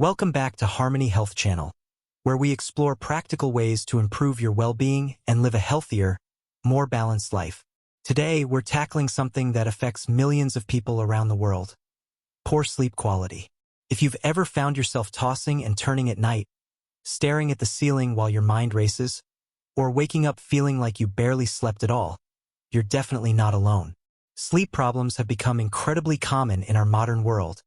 Welcome back to Harmony Health Channel, where we explore practical ways to improve your well-being and live a healthier, more balanced life. Today, we're tackling something that affects millions of people around the world: poor sleep quality. If you've ever found yourself tossing and turning at night, staring at the ceiling while your mind races, or waking up feeling like you barely slept at all, you're definitely not alone. Sleep problems have become incredibly common in our modern world,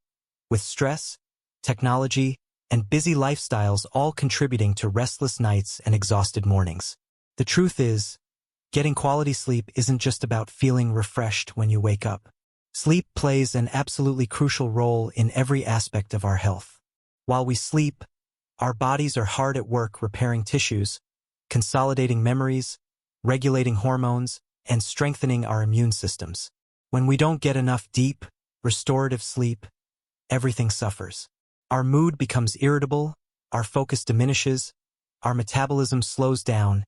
with stress, technology, and busy lifestyles all contributing to restless nights and exhausted mornings. The truth is, getting quality sleep isn't just about feeling refreshed when you wake up. Sleep plays an absolutely crucial role in every aspect of our health. While we sleep, our bodies are hard at work repairing tissues, consolidating memories, regulating hormones, and strengthening our immune systems. When we don't get enough deep, restorative sleep, everything suffers. Our mood becomes irritable, our focus diminishes, our metabolism slows down,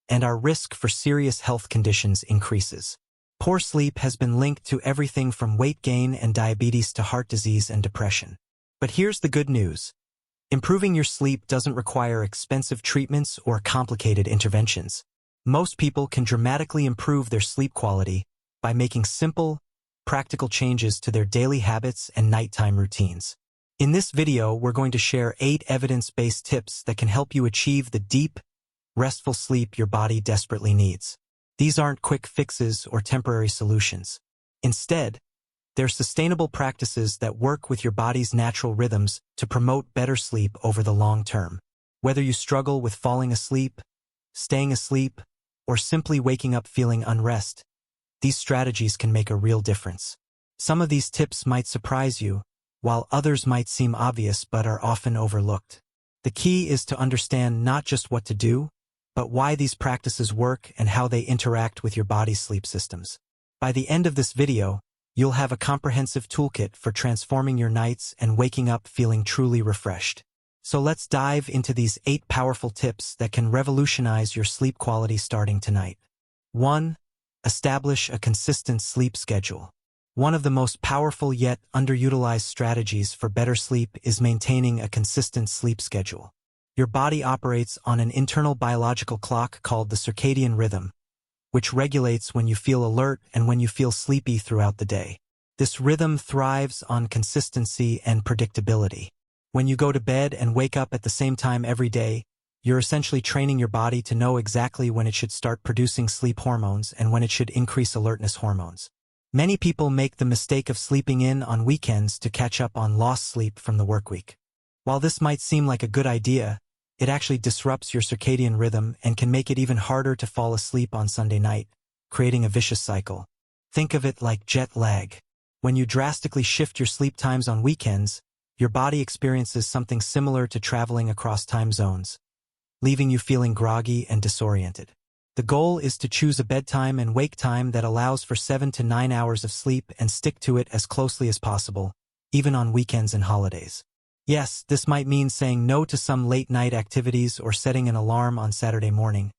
and our risk for serious health conditions increases. Poor sleep has been linked to everything from weight gain and diabetes to heart disease and depression. But here's the good news. Improving your sleep doesn't require expensive treatments or complicated interventions. Most people can dramatically improve their sleep quality by making simple, practical changes to their daily habits and nighttime routines. In this video, we're going to share 8 evidence-based tips that can help you achieve the deep, restful sleep your body desperately needs. These aren't quick fixes or temporary solutions. Instead, they're sustainable practices that work with your body's natural rhythms to promote better sleep over the long term. Whether you struggle with falling asleep, staying asleep, or simply waking up feeling unrest, these strategies can make a real difference. Some of these tips might surprise you, while others might seem obvious but are often overlooked. The key is to understand not just what to do, but why these practices work and how they interact with your body's sleep systems. By the end of this video, you'll have a comprehensive toolkit for transforming your nights and waking up feeling truly refreshed. So let's dive into these 8 powerful tips that can revolutionize your sleep quality starting tonight. 1. Establish a consistent sleep schedule. One of the most powerful yet underutilized strategies for better sleep is maintaining a consistent sleep schedule. Your body operates on an internal biological clock called the circadian rhythm, which regulates when you feel alert and when you feel sleepy throughout the day. This rhythm thrives on consistency and predictability. When you go to bed and wake up at the same time every day, you're essentially training your body to know exactly when it should start producing sleep hormones and when it should increase alertness hormones. Many people make the mistake of sleeping in on weekends to catch up on lost sleep from the workweek. While this might seem like a good idea, it actually disrupts your circadian rhythm and can make it even harder to fall asleep on Sunday night, creating a vicious cycle. Think of it like jet lag. When you drastically shift your sleep times on weekends, your body experiences something similar to traveling across time zones, leaving you feeling groggy and disoriented. The goal is to choose a bedtime and wake time that allows for 7 to 9 hours of sleep and stick to it as closely as possible, even on weekends and holidays. Yes, this might mean saying no to some late-night activities or setting an alarm on Saturday morning,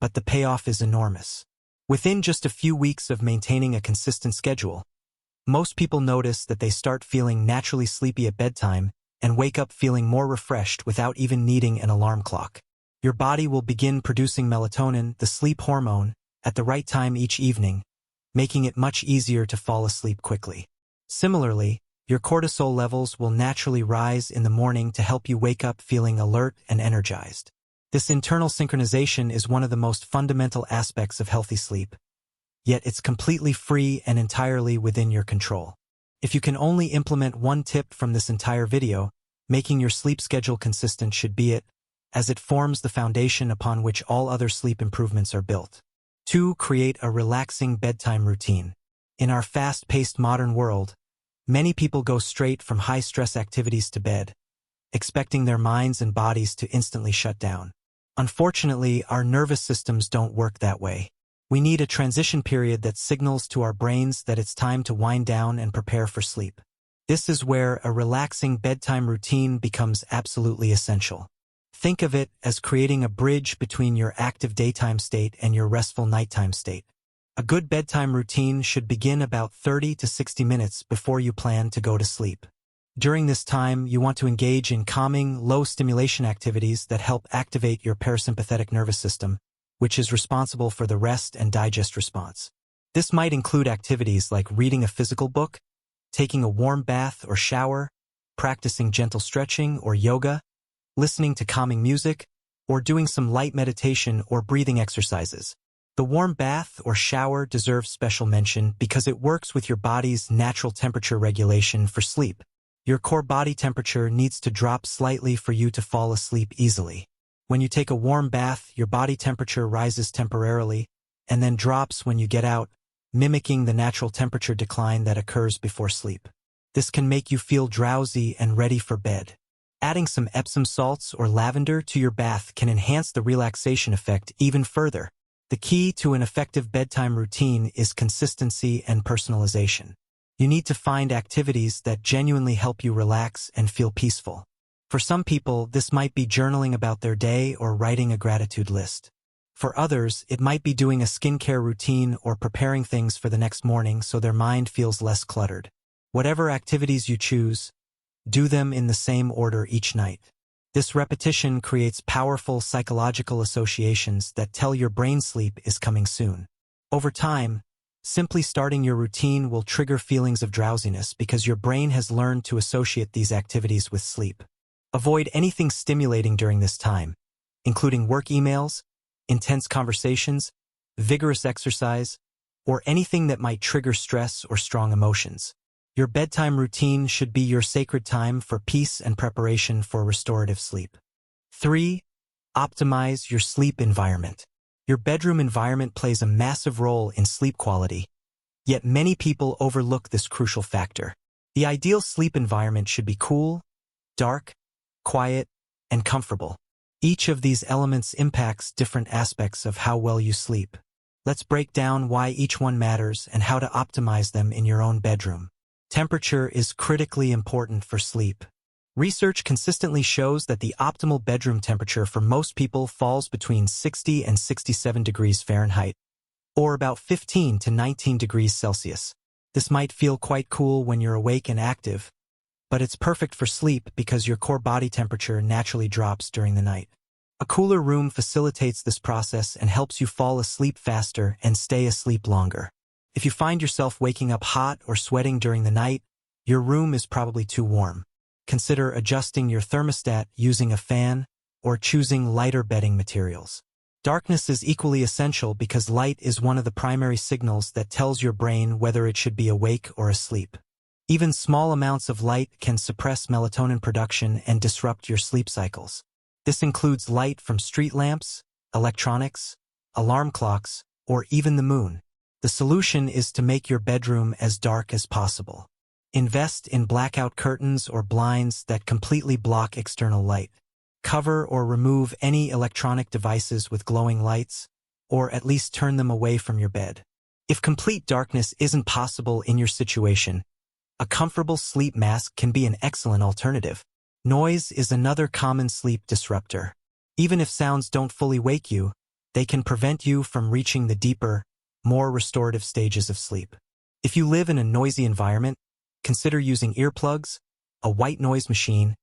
but the payoff is enormous. Within just a few weeks of maintaining a consistent schedule, most people notice that they start feeling naturally sleepy at bedtime and wake up feeling more refreshed without even needing an alarm clock. Your body will begin producing melatonin, the sleep hormone, at the right time each evening, making it much easier to fall asleep quickly. Similarly, your cortisol levels will naturally rise in the morning to help you wake up feeling alert and energized. This internal synchronization is one of the most fundamental aspects of healthy sleep, yet it's completely free and entirely within your control. If you can only implement one tip from this entire video, making your sleep schedule consistent should be it, as it forms the foundation upon which all other sleep improvements are built. 2. Create a relaxing bedtime routine. In our fast-paced modern world, many people go straight from high-stress activities to bed, expecting their minds and bodies to instantly shut down. Unfortunately, our nervous systems don't work that way. We need a transition period that signals to our brains that it's time to wind down and prepare for sleep. This is where a relaxing bedtime routine becomes absolutely essential. Think of it as creating a bridge between your active daytime state and your restful nighttime state. A good bedtime routine should begin about 30 to 60 minutes before you plan to go to sleep. During this time, you want to engage in calming, low-stimulation activities that help activate your parasympathetic nervous system, which is responsible for the rest and digest response. This might include activities like reading a physical book, taking a warm bath or shower, practicing gentle stretching or yoga, listening to calming music, or doing some light meditation or breathing exercises. The warm bath or shower deserves special mention because it works with your body's natural temperature regulation for sleep. Your core body temperature needs to drop slightly for you to fall asleep easily. When you take a warm bath, your body temperature rises temporarily and then drops when you get out, mimicking the natural temperature decline that occurs before sleep. This can make you feel drowsy and ready for bed. Adding some Epsom salts or lavender to your bath can enhance the relaxation effect even further. The key to an effective bedtime routine is consistency and personalization. You need to find activities that genuinely help you relax and feel peaceful. For some people, this might be journaling about their day or writing a gratitude list. For others, it might be doing a skincare routine or preparing things for the next morning so their mind feels less cluttered. Whatever activities you choose, do them in the same order each night. This repetition creates powerful psychological associations that tell your brain sleep is coming soon. Over time, simply starting your routine will trigger feelings of drowsiness because your brain has learned to associate these activities with sleep. Avoid anything stimulating during this time, including work emails, intense conversations, vigorous exercise, or anything that might trigger stress or strong emotions. Your bedtime routine should be your sacred time for peace and preparation for restorative sleep. 3. Optimize your sleep environment. Your bedroom environment plays a massive role in sleep quality, yet many people overlook this crucial factor. The ideal sleep environment should be cool, dark, quiet, and comfortable. Each of these elements impacts different aspects of how well you sleep. Let's break down why each one matters and how to optimize them in your own bedroom. Temperature is critically important for sleep. Research consistently shows that the optimal bedroom temperature for most people falls between 60 and 67 degrees Fahrenheit, or about 15 to 19 degrees Celsius. This might feel quite cool when you're awake and active, but it's perfect for sleep because your core body temperature naturally drops during the night. A cooler room facilitates this process and helps you fall asleep faster and stay asleep longer. If you find yourself waking up hot or sweating during the night, your room is probably too warm. Consider adjusting your thermostat using a fan or choosing lighter bedding materials. Darkness is equally essential because light is one of the primary signals that tells your brain whether it should be awake or asleep. Even small amounts of light can suppress melatonin production and disrupt your sleep cycles. This includes light from street lamps, electronics, alarm clocks, or even the moon. The solution is to make your bedroom as dark as possible. Invest in blackout curtains or blinds that completely block external light. Cover or remove any electronic devices with glowing lights, or at least turn them away from your bed. If complete darkness isn't possible in your situation, a comfortable sleep mask can be an excellent alternative. Noise is another common sleep disruptor. Even if sounds don't fully wake you, they can prevent you from reaching the deeper, more restorative stages of sleep. If you live in a noisy environment, consider using earplugs, a white noise machine,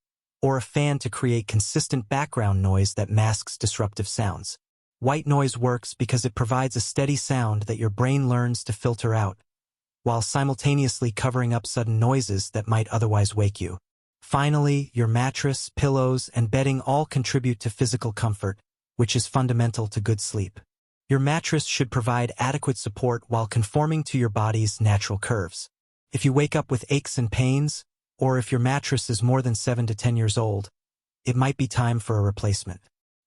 or a fan to create consistent background noise that masks disruptive sounds. White noise works because it provides a steady sound that your brain learns to filter out, while simultaneously covering up sudden noises that might otherwise wake you. Finally, your mattress, pillows, and bedding all contribute to physical comfort, which is fundamental to good sleep. Your mattress should provide adequate support while conforming to your body's natural curves. If you wake up with aches and pains, or if your mattress is more than 7 to 10 years old, it might be time for a replacement.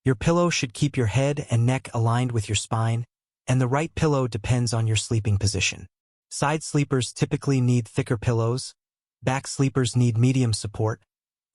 Your pillow should keep your head and neck aligned with your spine, and the right pillow depends on your sleeping position. Side sleepers typically need thicker pillows, back sleepers need medium support,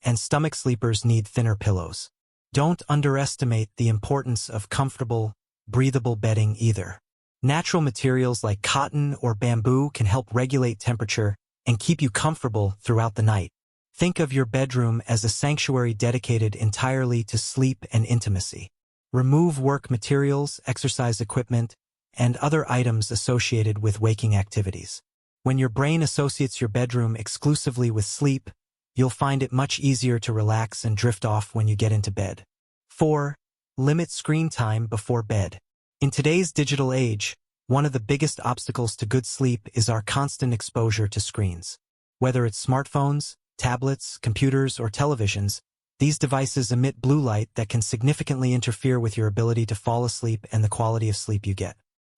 and stomach sleepers need thinner pillows. Don't underestimate the importance of comfortable, breathable bedding either. Natural materials like cotton or bamboo can help regulate temperature and keep you comfortable throughout the night. Think of your bedroom as a sanctuary dedicated entirely to sleep and intimacy. Remove work materials, exercise equipment, and other items associated with waking activities. When your brain associates your bedroom exclusively with sleep, you'll find it much easier to relax and drift off when you get into bed. 4. Limit screen time before bed. In today's digital age, one of the biggest obstacles to good sleep is our constant exposure to screens. Whether it's smartphones, tablets, computers, or televisions, these devices emit blue light that can significantly interfere with your ability to fall asleep and the quality of sleep you get.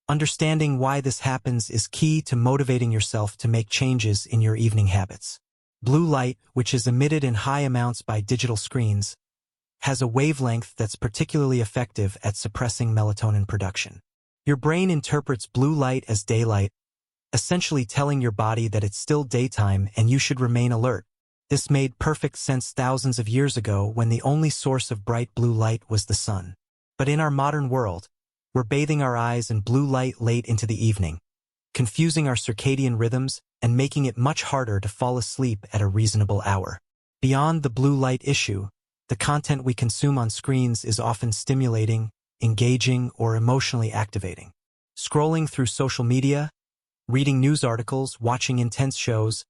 Understanding why this happens is key to motivating yourself to make changes in your evening habits. Blue light, which is emitted in high amounts by digital screens, has a wavelength that's particularly effective at suppressing melatonin production. Your brain interprets blue light as daylight, essentially telling your body that it's still daytime and you should remain alert. This made perfect sense thousands of years ago when the only source of bright blue light was the sun. But in our modern world, we're bathing our eyes in blue light late into the evening, confusing our circadian rhythms and making it much harder to fall asleep at a reasonable hour. Beyond the blue light issue, the content we consume on screens is often stimulating, engaging, or emotionally activating. Scrolling through social media, reading news articles, watching intense shows,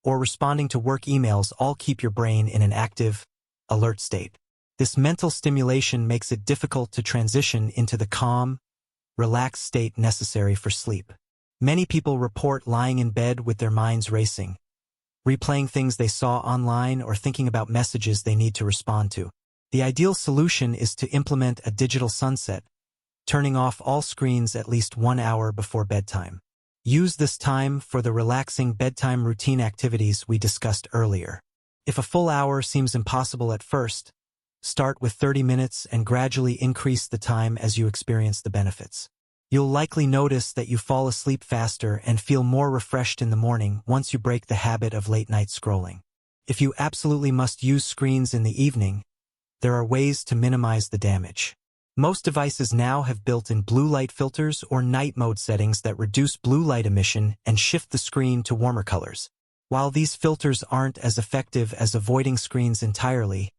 or responding to work emails all keep your brain in an active, alert state. This mental stimulation makes it difficult to transition into the calm, relaxed state necessary for sleep. Many people report lying in bed with their minds racing, replaying things they saw online or thinking about messages they need to respond to. The ideal solution is to implement a digital sunset, turning off all screens at least 1 hour before bedtime. Use this time for the relaxing bedtime routine activities we discussed earlier. If a full hour seems impossible at first, start with 30 minutes and gradually increase the time as you experience the benefits. You'll likely notice that you fall asleep faster and feel more refreshed in the morning once you break the habit of late-night scrolling. If you absolutely must use screens in the evening, there are ways to minimize the damage. Most devices now have built-in blue light filters or night mode settings that reduce blue light emission and shift the screen to warmer colors. While these filters aren't as effective as avoiding screens entirely,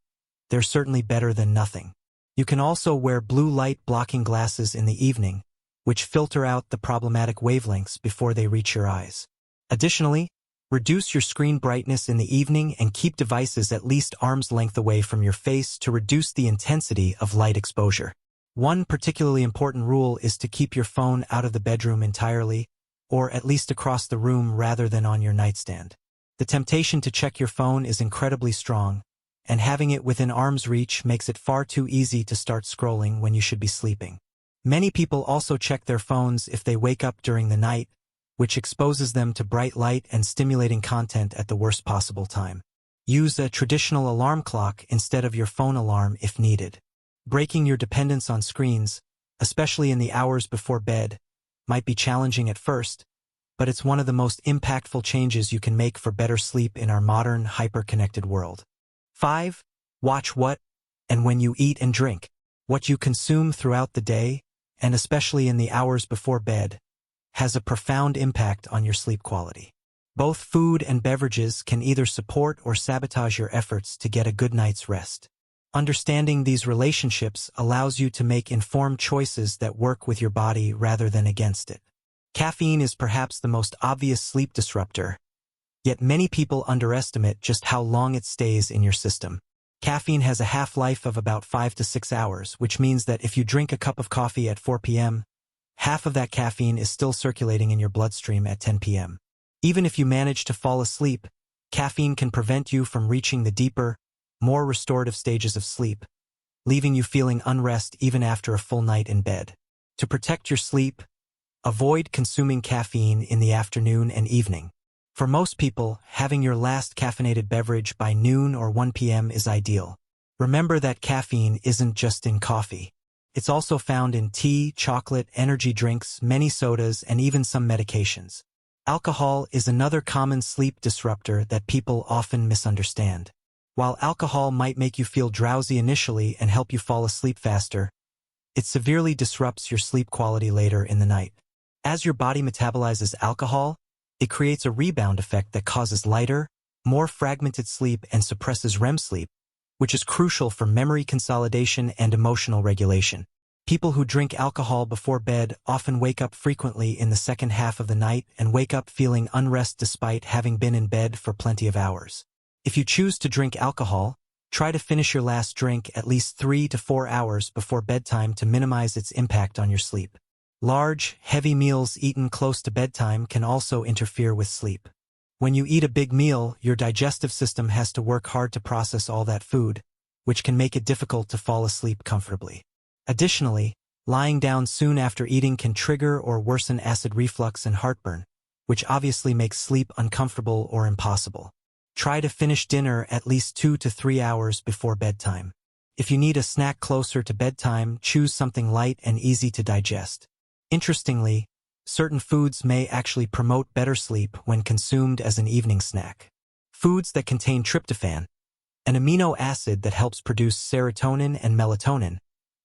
they're certainly better than nothing. You can also wear blue light blocking glasses in the evening, which filter out the problematic wavelengths before they reach your eyes. Additionally, reduce your screen brightness in the evening and keep devices at least arm's length away from your face to reduce the intensity of light exposure. One particularly important rule is to keep your phone out of the bedroom entirely, or at least across the room rather than on your nightstand. The temptation to check your phone is incredibly strong, and having it within arm's reach makes it far too easy to start scrolling when you should be sleeping. Many people also check their phones if they wake up during the night, which exposes them to bright light and stimulating content at the worst possible time. Use a traditional alarm clock instead of your phone alarm if needed. Breaking your dependence on screens, especially in the hours before bed, might be challenging at first, but it's one of the most impactful changes you can make for better sleep in our modern, hyper-connected world. 5. Watch what and when you eat and drink. What you consume throughout the day, and especially in the hours before bed, has a profound impact on your sleep quality. Both food and beverages can either support or sabotage your efforts to get a good night's rest. Understanding these relationships allows you to make informed choices that work with your body rather than against it. Caffeine is perhaps the most obvious sleep disruptor, yet many people underestimate just how long it stays in your system. Caffeine has a half-life of about 5 to 6 hours, which means that if you drink a cup of coffee at 4 p.m., half of that caffeine is still circulating in your bloodstream at 10 p.m. Even if you manage to fall asleep, caffeine can prevent you from reaching the deeper, more restorative stages of sleep, leaving you feeling unrest even after a full night in bed. To protect your sleep, avoid consuming caffeine in the afternoon and evening. For most people, having your last caffeinated beverage by noon or 1 p.m. is ideal. Remember that caffeine isn't just in coffee. It's also found in tea, chocolate, energy drinks, many sodas, and even some medications. Alcohol is another common sleep disruptor that people often misunderstand. While alcohol might make you feel drowsy initially and help you fall asleep faster, it severely disrupts your sleep quality later in the night. As your body metabolizes alcohol, it creates a rebound effect that causes lighter, more fragmented sleep and suppresses REM sleep, which is crucial for memory consolidation and emotional regulation. People who drink alcohol before bed often wake up frequently in the second half of the night and wake up feeling unrest despite having been in bed for plenty of hours. If you choose to drink alcohol, try to finish your last drink at least 3 to 4 hours before bedtime to minimize its impact on your sleep. Large, heavy meals eaten close to bedtime can also interfere with sleep. When you eat a big meal, your digestive system has to work hard to process all that food, which can make it difficult to fall asleep comfortably. Additionally, lying down soon after eating can trigger or worsen acid reflux and heartburn, which obviously makes sleep uncomfortable or impossible. Try to finish dinner at least 2 to 3 hours before bedtime. If you need a snack closer to bedtime, choose something light and easy to digest. Interestingly, certain foods may actually promote better sleep when consumed as an evening snack. Foods that contain tryptophan, an amino acid that helps produce serotonin and melatonin,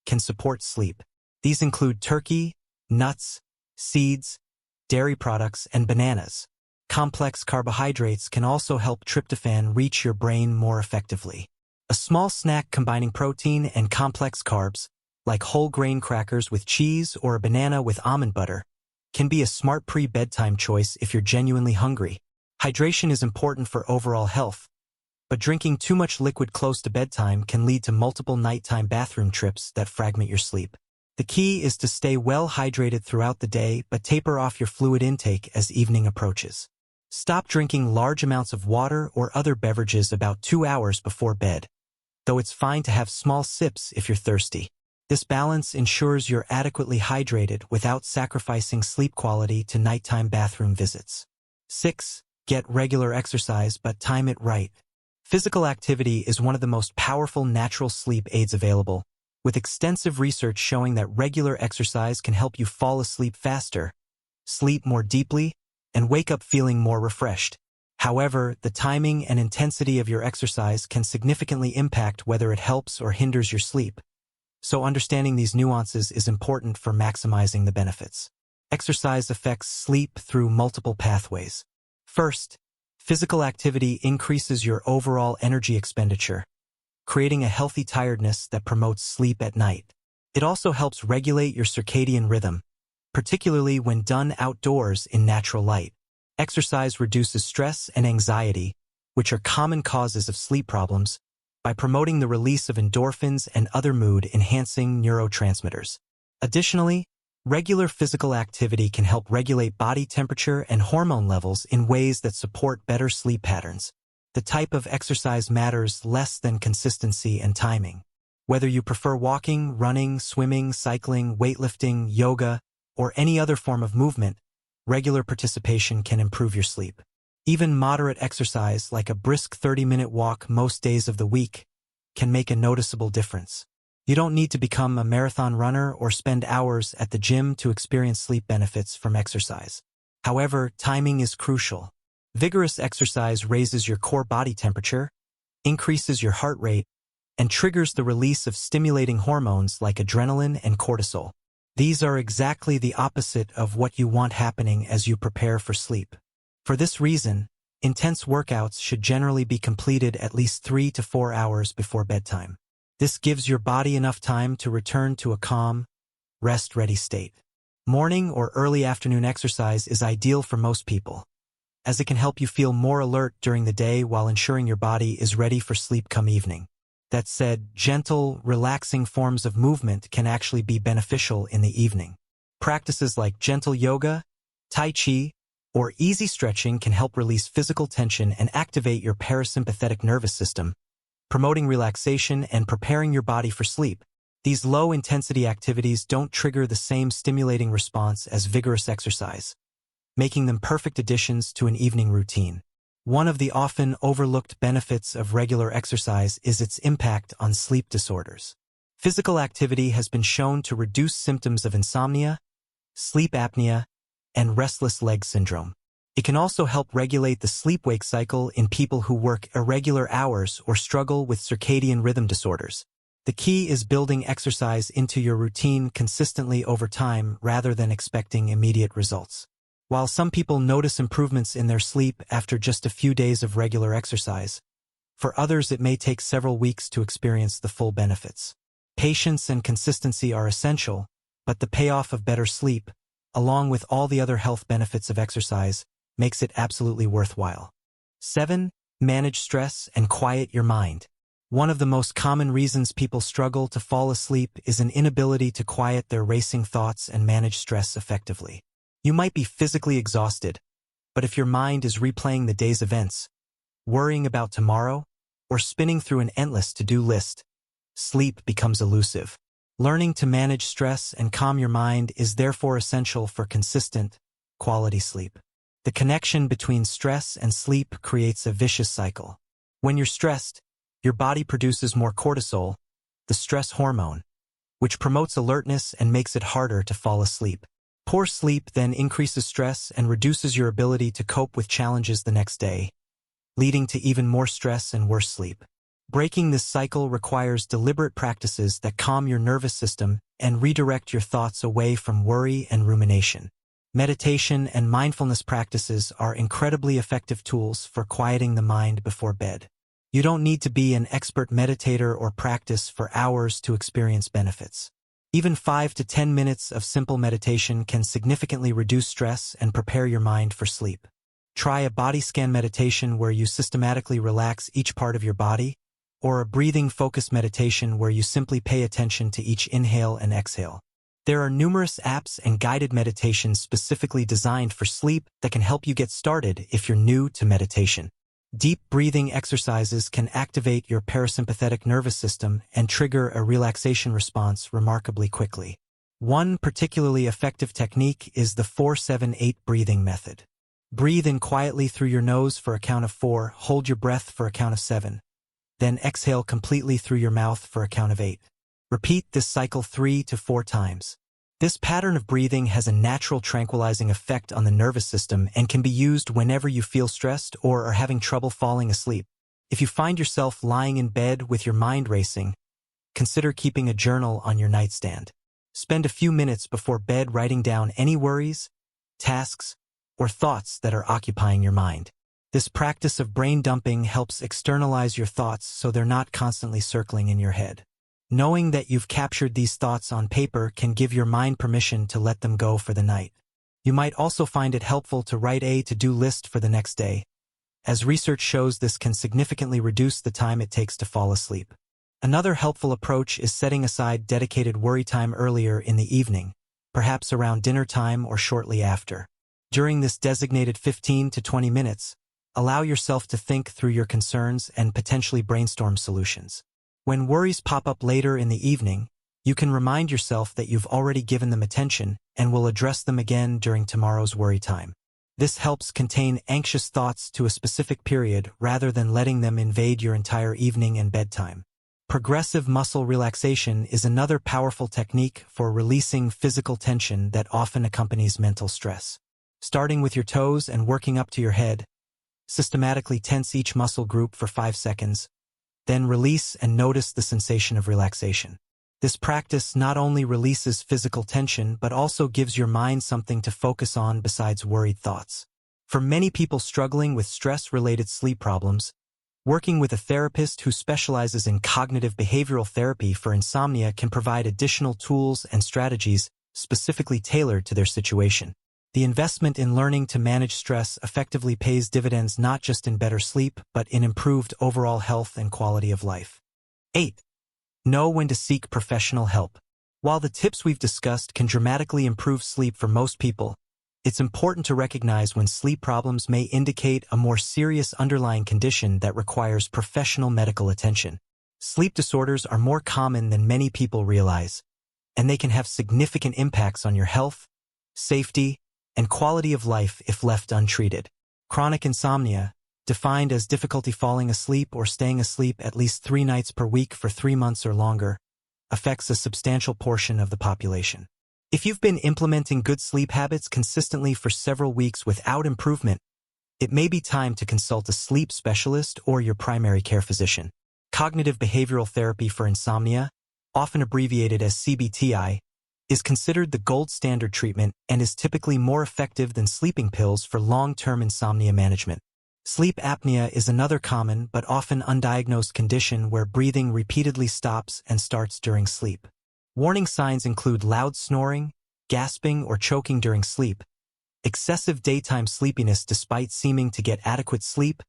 can support sleep. These include turkey, nuts, seeds, dairy products, and bananas. Complex carbohydrates can also help tryptophan reach your brain more effectively. A small snack combining protein and complex carbs, like whole grain crackers with cheese or a banana with almond butter, can be a smart pre-bedtime choice if you're genuinely hungry. Hydration is important for overall health, but drinking too much liquid close to bedtime can lead to multiple nighttime bathroom trips that fragment your sleep. The key is to stay well hydrated throughout the day but taper off your fluid intake as evening approaches. Stop drinking large amounts of water or other beverages about 2 hours before bed, though it's fine to have small sips if you're thirsty. This balance ensures you're adequately hydrated without sacrificing sleep quality to nighttime bathroom visits. 6. Get regular exercise but time it right. Physical activity is one of the most powerful natural sleep aids available, with extensive research showing that regular exercise can help you fall asleep faster, sleep more deeply, and wake up feeling more refreshed. However, the timing and intensity of your exercise can significantly impact whether it helps or hinders your sleep. So understanding these nuances is important for maximizing the benefits. Exercise affects sleep through multiple pathways. First, physical activity increases your overall energy expenditure, creating a healthy tiredness that promotes sleep at night. It also helps regulate your circadian rhythm, particularly when done outdoors in natural light. Exercise reduces stress and anxiety, which are common causes of sleep problems, by promoting the release of endorphins and other mood-enhancing neurotransmitters. Additionally, regular physical activity can help regulate body temperature and hormone levels in ways that support better sleep patterns. The type of exercise matters less than consistency and timing. Whether you prefer walking, running, swimming, cycling, weightlifting, yoga, or any other form of movement, regular participation can improve your sleep. Even moderate exercise, like a brisk 30-minute walk most days of the week, can make a noticeable difference. You don't need to become a marathon runner or spend hours at the gym to experience sleep benefits from exercise. However, timing is crucial. Vigorous exercise raises your core body temperature, increases your heart rate, and triggers the release of stimulating hormones like adrenaline and cortisol. These are exactly the opposite of what you want happening as you prepare for sleep. For this reason, intense workouts should generally be completed at least 3 to 4 hours before bedtime. This gives your body enough time to return to a calm, rest-ready state. Morning or early afternoon exercise is ideal for most people, as it can help you feel more alert during the day while ensuring your body is ready for sleep come evening. That said, gentle, relaxing forms of movement can actually be beneficial in the evening. Practices like gentle yoga, tai chi, or easy stretching can help release physical tension and activate your parasympathetic nervous system, promoting relaxation and preparing your body for sleep. These low-intensity activities don't trigger the same stimulating response as vigorous exercise, making them perfect additions to an evening routine. One of the often overlooked benefits of regular exercise is its impact on sleep disorders. Physical activity has been shown to reduce symptoms of insomnia, sleep apnea, and restless leg syndrome. It can also help regulate the sleep-wake cycle in people who work irregular hours or struggle with circadian rhythm disorders. The key is building exercise into your routine consistently over time rather than expecting immediate results. While some people notice improvements in their sleep after just a few days of regular exercise, for others it may take several weeks to experience the full benefits. Patience and consistency are essential, but the payoff of better sleep, along with all the other health benefits of exercise, makes it absolutely worthwhile. 7. manage stress, and quiet your mind. One of the most common reasons people struggle to fall asleep is an inability to quiet their racing thoughts and manage stress effectively. You might be physically exhausted, but if your mind is replaying the day's events, worrying about tomorrow, or spinning through an endless to-do list, sleep becomes elusive. Learning to manage stress and calm your mind is therefore essential for consistent, quality sleep. The connection between stress and sleep creates a vicious cycle. When you're stressed, your body produces more cortisol, the stress hormone, which promotes alertness and makes it harder to fall asleep. Poor sleep then increases stress and reduces your ability to cope with challenges the next day, leading to even more stress and worse sleep. Breaking this cycle requires deliberate practices that calm your nervous system and redirect your thoughts away from worry and rumination. Meditation and mindfulness practices are incredibly effective tools for quieting the mind before bed. You don't need to be an expert meditator or practice for hours to experience benefits. Even 5 to 10 minutes of simple meditation can significantly reduce stress and prepare your mind for sleep. Try a body scan meditation where you systematically relax each part of your body, or a breathing-focused meditation where you simply pay attention to each inhale and exhale. There are numerous apps and guided meditations specifically designed for sleep that can help you get started if you're new to meditation. Deep breathing exercises can activate your parasympathetic nervous system and trigger a relaxation response remarkably quickly. One particularly effective technique is the 4-7-8 breathing method. Breathe in quietly through your nose for a count of 4, hold your breath for a count of 7, then exhale completely through your mouth for a count of 8. Repeat this cycle 3 to 4 times. This pattern of breathing has a natural tranquilizing effect on the nervous system and can be used whenever you feel stressed or are having trouble falling asleep. If you find yourself lying in bed with your mind racing, consider keeping a journal on your nightstand. Spend a few minutes before bed writing down any worries, tasks, or thoughts that are occupying your mind. This practice of brain dumping helps externalize your thoughts so they're not constantly circling in your head. Knowing that you've captured these thoughts on paper can give your mind permission to let them go for the night. You might also find it helpful to write a to-do list for the next day, as research shows this can significantly reduce the time it takes to fall asleep. Another helpful approach is setting aside dedicated worry time earlier in the evening, perhaps around dinner time or shortly after. During this designated 15 to 20 minutes, allow yourself to think through your concerns and potentially brainstorm solutions. When worries pop up later in the evening, you can remind yourself that you've already given them attention and will address them again during tomorrow's worry time. This helps contain anxious thoughts to a specific period rather than letting them invade your entire evening and bedtime. Progressive muscle relaxation is another powerful technique for releasing physical tension that often accompanies mental stress. Starting with your toes and working up to your head, systematically tense each muscle group for 5 seconds, then release and notice the sensation of relaxation. This practice not only releases physical tension but also gives your mind something to focus on besides worried thoughts. For many people struggling with stress-related sleep problems, working with a therapist who specializes in cognitive behavioral therapy for insomnia can provide additional tools and strategies specifically tailored to their situation. The investment in learning to manage stress effectively pays dividends not just in better sleep, but in improved overall health and quality of life. 8. Know when to seek professional help. While the tips we've discussed can dramatically improve sleep for most people, it's important to recognize when sleep problems may indicate a more serious underlying condition that requires professional medical attention. Sleep disorders are more common than many people realize, and they can have significant impacts on your health, safety, and quality of life if left untreated. Chronic insomnia, defined as difficulty falling asleep or staying asleep at least 3 nights per week for 3 months or longer, affects a substantial portion of the population. If you've been implementing good sleep habits consistently for several weeks without improvement, it may be time to consult a sleep specialist or your primary care physician. Cognitive behavioral therapy for insomnia, often abbreviated as CBT-I, is considered the gold standard treatment and is typically more effective than sleeping pills for long-term insomnia management. Sleep apnea is another common but often undiagnosed condition where breathing repeatedly stops and starts during sleep. Warning signs include loud snoring, gasping or choking during sleep, excessive daytime sleepiness despite seeming to get adequate sleep,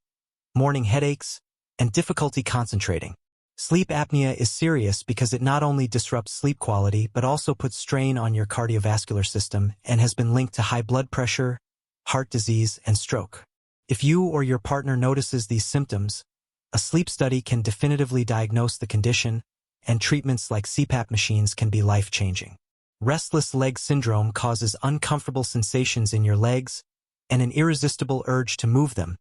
morning headaches, and difficulty concentrating. Sleep apnea is serious because it not only disrupts sleep quality but also puts strain on your cardiovascular system and has been linked to high blood pressure, heart disease, and stroke. If you or your partner notices these symptoms, a sleep study can definitively diagnose the condition, and treatments like CPAP machines can be life-changing. Restless leg syndrome causes uncomfortable sensations in your legs and an irresistible urge to move them,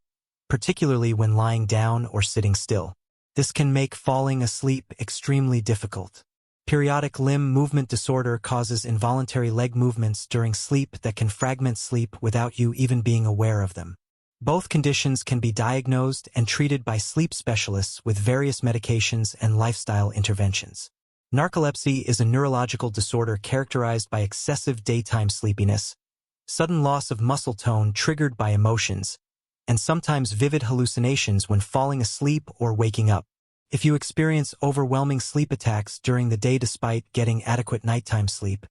particularly when lying down or sitting still. This can make falling asleep extremely difficult. Periodic limb movement disorder causes involuntary leg movements during sleep that can fragment sleep without you even being aware of them. Both conditions can be diagnosed and treated by sleep specialists with various medications and lifestyle interventions. Narcolepsy is a neurological disorder characterized by excessive daytime sleepiness, sudden loss of muscle tone triggered by emotions, and sometimes vivid hallucinations when falling asleep or waking up. If you experience overwhelming sleep attacks during the day despite getting adequate nighttime sleep,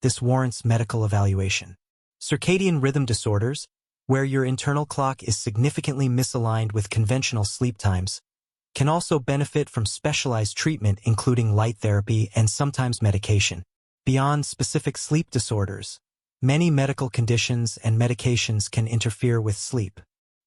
this warrants medical evaluation. Circadian rhythm disorders, where your internal clock is significantly misaligned with conventional sleep times, can also benefit from specialized treatment including light therapy and sometimes medication. Beyond specific sleep disorders, many medical conditions and medications can interfere with sleep.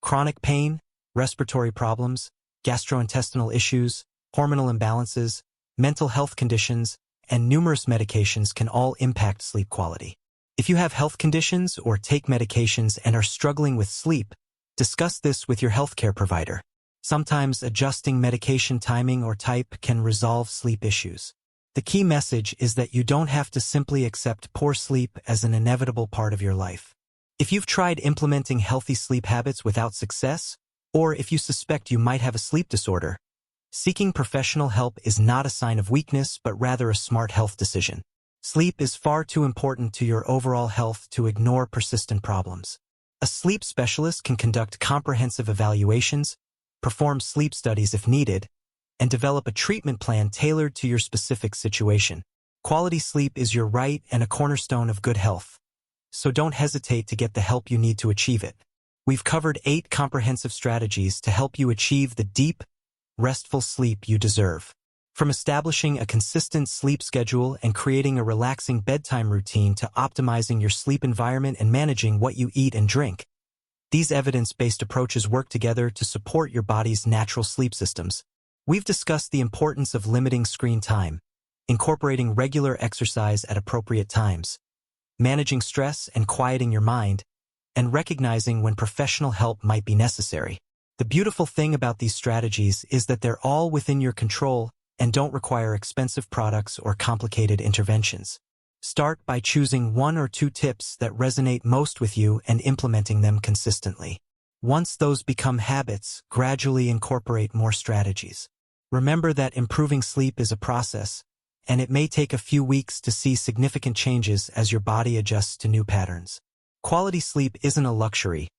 Chronic pain, respiratory problems, gastrointestinal issues, hormonal imbalances, mental health conditions, and numerous medications can all impact sleep quality. If you have health conditions or take medications and are struggling with sleep, discuss this with your healthcare provider. Sometimes adjusting medication timing or type can resolve sleep issues. The key message is that you don't have to simply accept poor sleep as an inevitable part of your life. If you've tried implementing healthy sleep habits without success, or if you suspect you might have a sleep disorder, seeking professional help is not a sign of weakness but rather a smart health decision. Sleep is far too important to your overall health to ignore persistent problems. A sleep specialist can conduct comprehensive evaluations, perform sleep studies if needed, and develop a treatment plan tailored to your specific situation. Quality sleep is your right and a cornerstone of good health, so don't hesitate to get the help you need to achieve it. We've covered 8 comprehensive strategies to help you achieve the deep, restful sleep you deserve. From establishing a consistent sleep schedule and creating a relaxing bedtime routine to optimizing your sleep environment and managing what you eat and drink, these evidence-based approaches work together to support your body's natural sleep systems. We've discussed the importance of limiting screen time, incorporating regular exercise at appropriate times, managing stress and quieting your mind, and recognizing when professional help might be necessary. The beautiful thing about these strategies is that they're all within your control and don't require expensive products or complicated interventions. Start by choosing 1 or 2 tips that resonate most with you and implementing them consistently. Once those become habits, gradually incorporate more strategies. Remember that improving sleep is a process, and it may take a few weeks to see significant changes as your body adjusts to new patterns. Quality sleep isn't a luxury.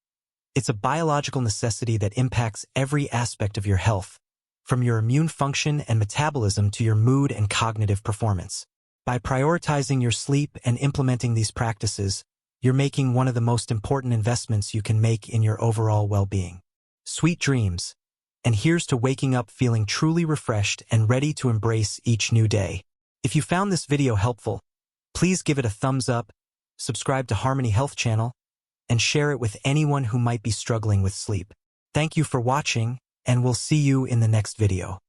It's a biological necessity that impacts every aspect of your health, from your immune function and metabolism to your mood and cognitive performance. By prioritizing your sleep and implementing these practices, you're making one of the most important investments you can make in your overall well-being. Sweet dreams, and here's to waking up feeling truly refreshed and ready to embrace each new day. If you found this video helpful, please give it a thumbs up, subscribe to Harmony Health Channel, and share it with anyone who might be struggling with sleep. Thank you for watching, and we'll see you in the next video.